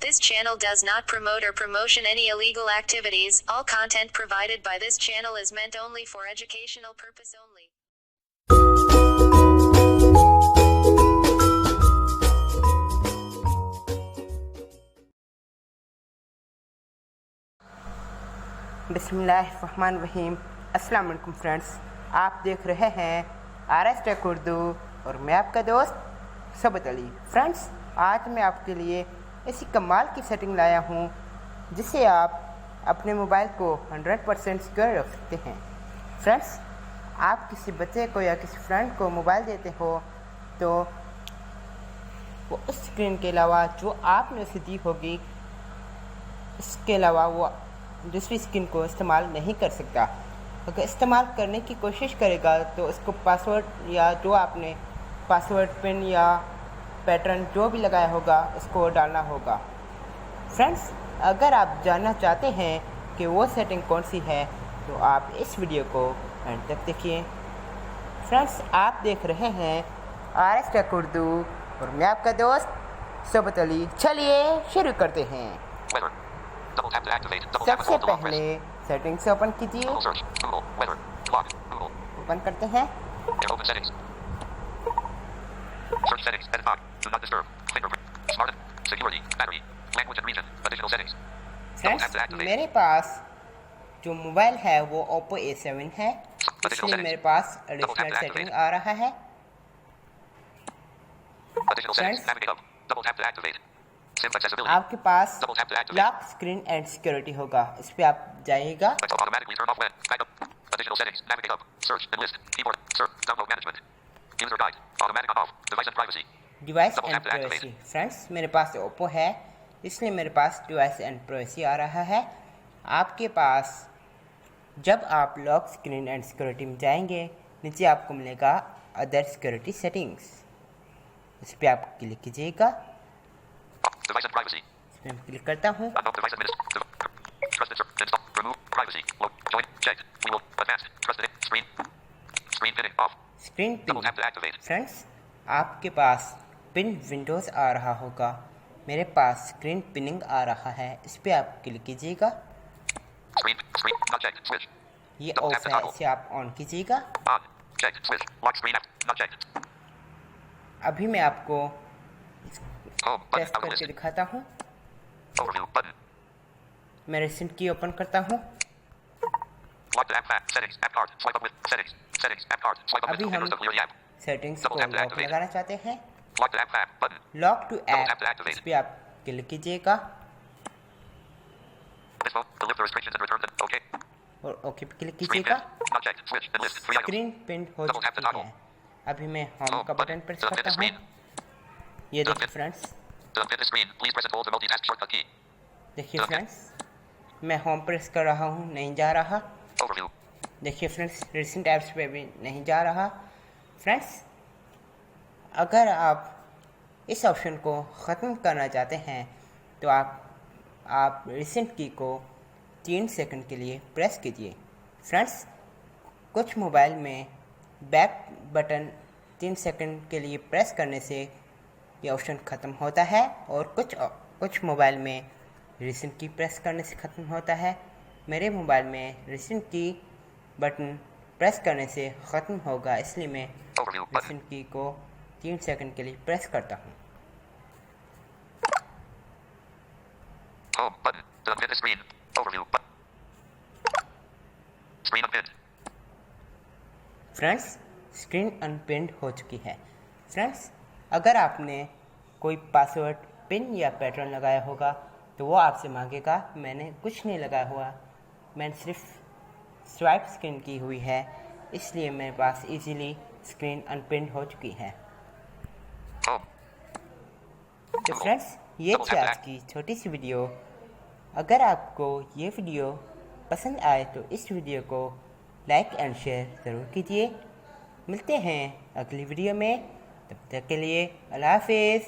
This channel does not promote or promotion any illegal activities. All content provided by this channel is meant only for educational purpose only. बिस्मिल्लाहिर्रहमानिर्रहीम। अस्सलाम वालेकुम friends, आप देख रहे हैं AOA take Urdu और मैं आपका दोस्त सबत अली। फ्रेंड्स, आज मैं आपके लिए ऐसी कमाल की सेटिंग लाया हूँ जिससे आप अपने मोबाइल को 100% सिक्योर रख सकते हैं। फ्रेंड्स, आप किसी बच्चे को या किसी फ्रेंड को मोबाइल देते हो तो वो उस स्क्रीन के अलावा जो आपने उसे दी होगी इसके अलावा वो दूसरी स्क्रीन को इस्तेमाल नहीं कर सकता। अगर इस्तेमाल करने की कोशिश करेगा तो उसको पासवर्ड या जो आपने पासवर्ड पिन या पैटर्न जो भी लगाया होगा उसको डालना होगा। फ्रेंड्स, अगर आप जानना चाहते हैं कि वो सेटिंग कौन सी है तो आप इस वीडियो को एंड तक देखिए। फ्रेंड्स, आप देख रहे हैं AOA टेक उर्दू और मैं आपका दोस्त सबत अली। चलिए शुरू करते हैं। सबसे पहले सेटिंग्स ओपन कीजिए। ओपन करते हैं। फ्रेंड्स, मेरे पास जो मोबाइल है वो Oppo A7 है, इसलिए मेरे पास एडिशनल सेटिंग आ रहा है। आपके पास लॉक स्क्रीन एंड सिक्योरिटी होगा, इस पे आप जाइएगा। Device and privacy. फ्रेंड्स, मेरे पास ओप्पो है इसलिए मेरे पास डिवाइस एंड प्राइवेसी आ रहा है। आपके पास जब आप लॉक स्क्रीन एंड सिक्योरिटी में जाएंगे नीचे आपको मिलेगा अदर सिक्योरिटी सेटिंग्स, इस पर आप क्लिक कीजिएगा। इसमें मैं क्लिक करता हूँ। Screen pin. फ्रेंड्स, आपके पास पिन विंडोज आ रहा होगा, मेरे पास स्क्रीन पिनिंग आ रहा है, इस पे आप क्लिक कीजिएगा। ये ऑफ है, इसे आप ऑन कीजिएगा। अभी मैं आपको टेस्ट करके दिखाता हूँ। मैं रिसेंट की ओपन करता हूँ। अभी हम सेटिंग्स को लॉक लगाना चाहते हैं। लॉक टू ऐप, इस पे आप क्लिक कीजिएगा और ओके पे क्लिक कीजिएगा। स्क्रीन पिन हो चुकी है। अभी मैं होम का बटन प्रेस करता हूँ। ये देखिए फ्रेंड्स, देखिए फ्रेंड्स, मैं होम प्रेस कर रहा हूँ, नहीं जा रहा। देखिए फ्रेंड्स, रिसेंट ऐप्स पे भी नहीं जा रहा। फ्रेंड्स, अगर आप इस ऑप्शन को ख़त्म करना चाहते हैं तो आप रिसेंट की को 3 सेकंड के लिए प्रेस कीजिए। फ्रेंड्स, कुछ मोबाइल में बैक बटन 3 सेकंड के लिए प्रेस करने से ये ऑप्शन ख़त्म होता है और कुछ मोबाइल में रिसेंट की प्रेस करने से ख़त्म होता है। मेरे मोबाइल में रिसेंट की बटन प्रेस करने से ख़त्म होगा, इसलिए मैं रिसेंट की को 3 सेकंड के लिए प्रेस करता हूँ। फ्रेंड्स, स्क्रीन अनपिन्ड हो चुकी है। फ्रेंड्स, अगर आपने कोई पासवर्ड पिन या पैटर्न लगाया होगा तो वो आपसे मांगेगा। मैंने कुछ नहीं लगाया हुआ, मैंने सिर्फ स्वाइप स्क्रीन की हुई है, इसलिए मेरे पास इजीली स्क्रीन अनपिन्ड हो चुकी है। तो फ्रेंड्स, ये थी आज की छोटी सी वीडियो। अगर आपको ये वीडियो पसंद आए तो इस वीडियो को लाइक एंड शेयर ज़रूर कीजिए। मिलते हैं अगली वीडियो में, तब तक के लिए अल्लाह हाफिज़।